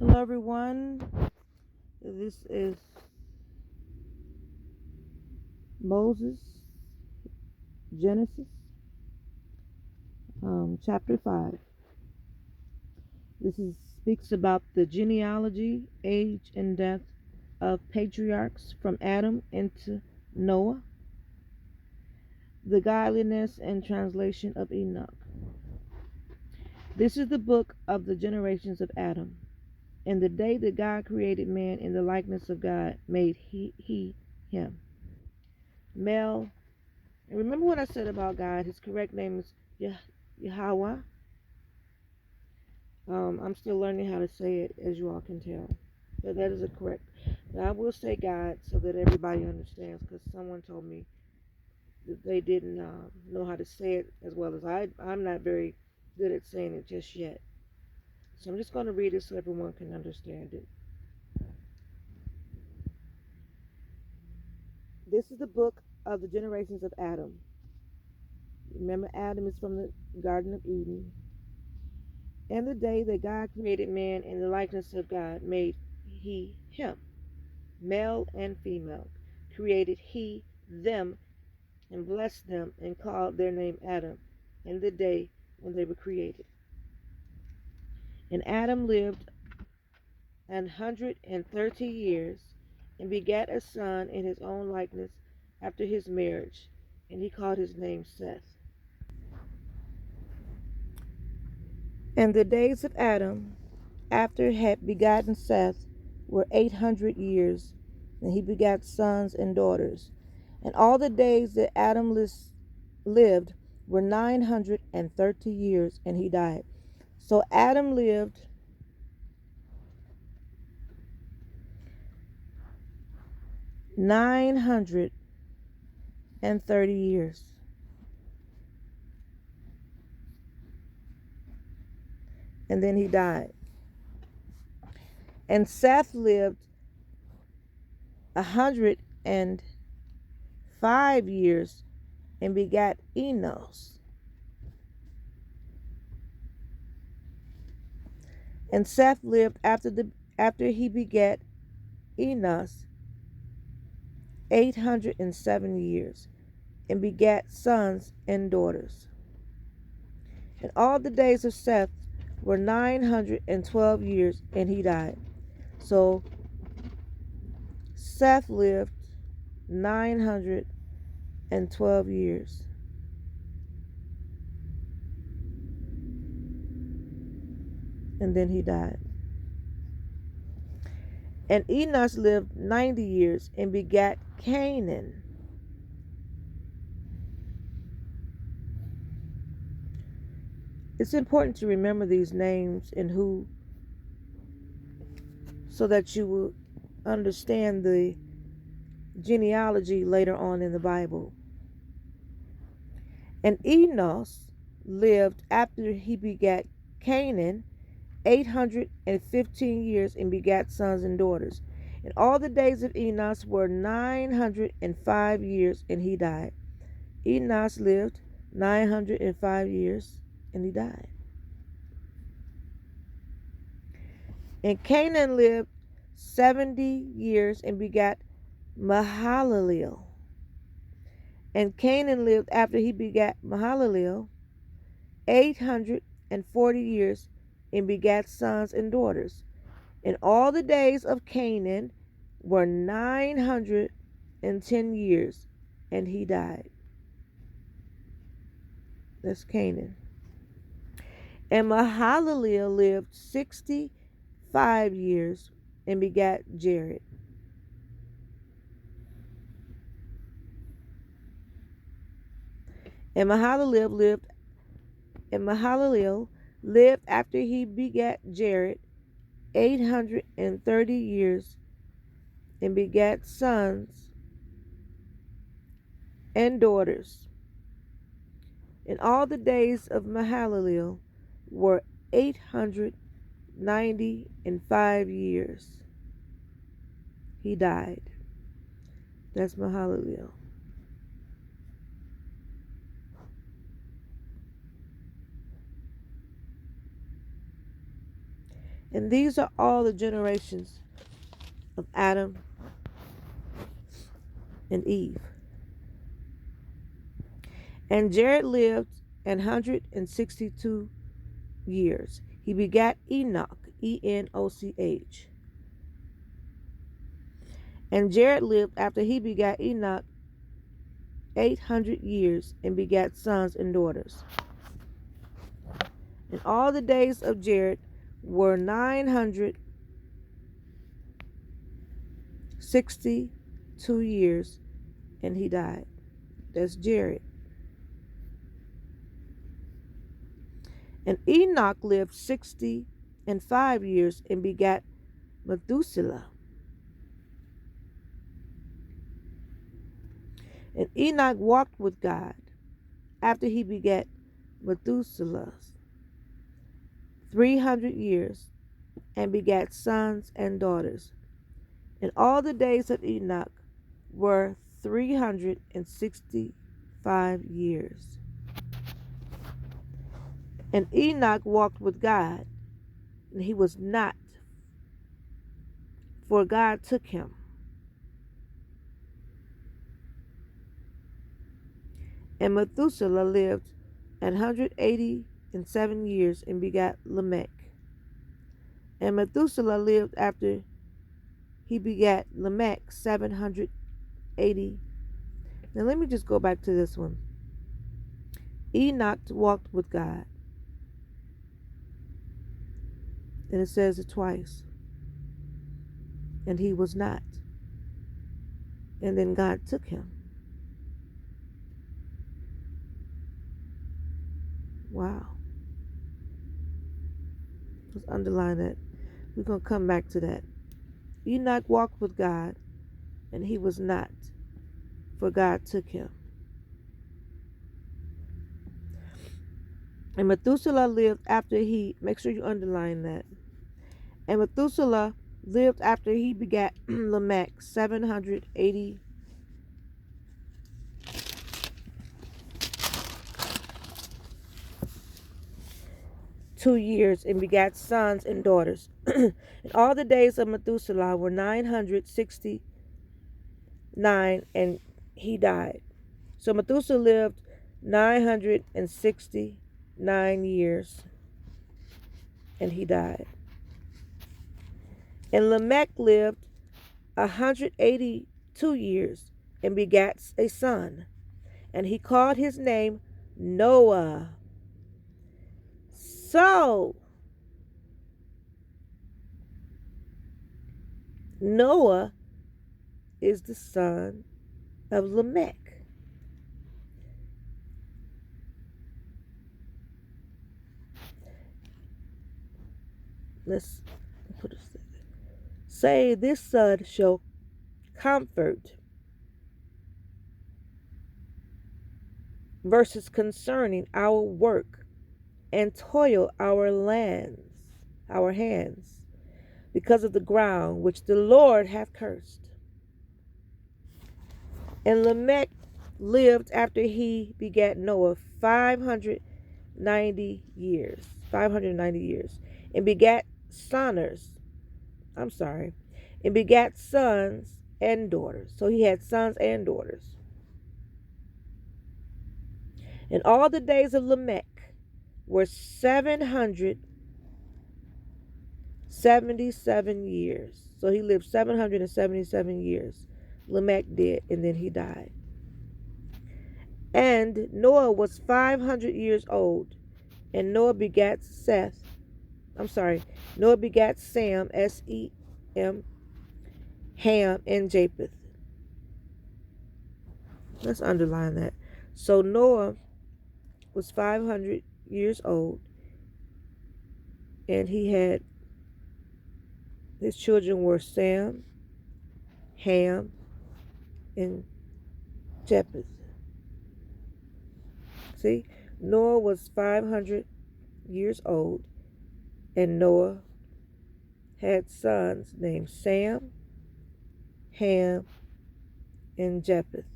Hello, everyone. This is Moses, Genesis, chapter 5. Speaks about the genealogy, age, and death of patriarchs from Adam into Noah, the godliness and translation of Enoch. This is the book of the generations of Adam. In the day that God created man in the likeness of God, made he him. Male. And remember what I said about God? His correct name is Yahweh. I'm still learning how to say it, as you all can tell. But that is a correct. But I will say God so that everybody understands, because someone told me that they didn't know how to say it as well as I'm not very good at saying it just yet. So I'm just going to read it so everyone can understand it. This is the book of the generations of Adam. Remember, Adam is from the Garden of Eden. And the day that God created man in the likeness of God, made he him. Male and female created he them, and blessed them, and called their name Adam in the day when they were created. And Adam lived 130 years, and begat a son in his own likeness after his marriage, and he called his name Seth. And the days of Adam, after he had begotten Seth, were 800 years, and he begat sons and daughters. And all the days that Adam lived were 930 years, and he died. So Adam lived 930 years, and then he died. And Seth lived 105 years, and begat Enos. And Seth lived after he begat Enos 807 years, and begat sons and daughters. And all the days of Seth were 912 years, and he died. So Seth lived 912 years, and then he died. And Enos lived 90 years, and begat Canaan. It's important to remember these names and who, so that you will understand the genealogy later on in the Bible. And Enos lived after he begat Canaan 815 years, and begat sons and daughters. And all the days of Enos were 905 years, and he died. Enos lived 905 years, and he died. And Canaan lived 70 years, and begat Mahalalel. And Canaan lived after he begat Mahalalel 840 years, and begat sons and daughters. And all the days of Canaan were 910 years, and he died. That's Canaan. And Mahalalel lived 65 years, and begat Jared. And Mahalalel lived after he begat Jared 830 years, and begat sons and daughters. And all the days of Mahalalel were 895 years. He died. That's Mahalalel. And these are all the generations of Adam and Eve. And Jared lived 162 years. He begat Enoch, Enoch. And Jared lived after he begat Enoch 800 years and begat sons and daughters. And all the days of Jared were 962 years, and he died. That's Jared. And Enoch lived 65 years and begat Methuselah. And Enoch walked with God after he begat Methuselah 300 years and begat sons and daughters. And all the days of Enoch were 365 years. And Enoch walked with God, and he was not, for God took him. And Methuselah lived 187 years and begat Lamech. And Methuselah lived after he begat Lamech 780. Now let me just go back to this one. Enoch walked with God. And it says it twice. And he was not. And then God took him. Wow. Let's underline that. We're going to come back to that. Enoch walked with God, and he was not, for God took him. And Methuselah lived after he, make sure you underline that. And Methuselah lived after he begat Lamech 780 years and begat sons and daughters. And all the days of Methuselah were 969, and he died. So Methuselah lived 969 years, and he died. And Lamech lived 182 years and begat a son, and he called his name Noah. So Noah is the son of Lamech. Let's put it. Say, this son shall comfort. Verses concerning our work and toil our hands, because of the ground which the Lord hath cursed. And Lamech lived after he begat Noah 590 years, and begat and begat sons and daughters. So he had sons and daughters. And all the days of Lamech were 777 years. So he lived 777 years. Lamech did, and then he died. And Noah was 500 years old, and Noah begat Noah begat Sam, S-E-M, Ham, and Japheth. Let's underline that. So Noah was 500 years old, and his children were Sam, Ham, and Japheth. See, Noah was 500 years old, and Noah had sons named Sam, Ham, and Japheth.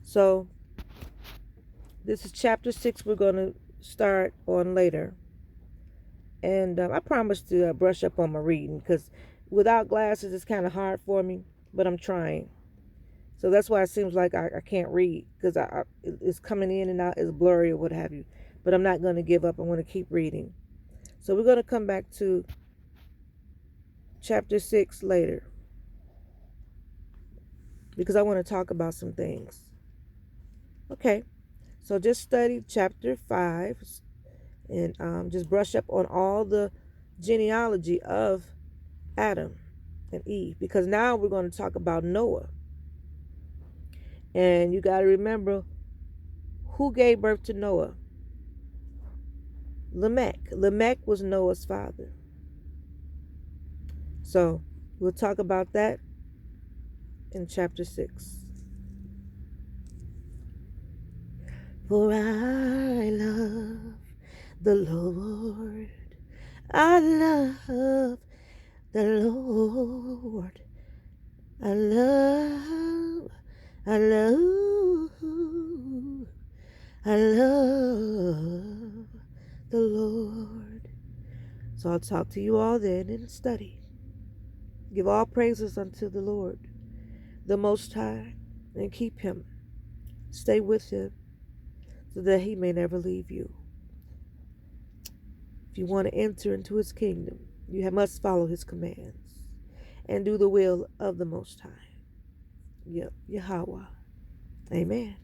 So this is chapter 6 we're going to start on later. And I promise to brush up on my reading, because without glasses it's kind of hard for me, but I'm trying. So that's why it seems like I can't read, because it's coming in and out, it's blurry or what have you. But I'm not going to give up. I'm going to keep reading. So we're going to come back to chapter 6 later, because I want to talk about some things. Okay, so just study chapter 5 and just brush up on all the genealogy of Adam and Eve, because now we're going to talk about Noah. And you got to remember who gave birth to Noah. Lamech. Lamech was Noah's father. So we'll talk about that in chapter 6. For I love the Lord. I love the Lord. I love, I love, I love the Lord. So I'll talk to you all then and study. Give all praises unto the Lord, the Most High, and keep Him. Stay with Him so that He may never leave you. If you want to enter into His kingdom, you must follow His commands and do the will of the Most High. Yep, Yahweh. Amen.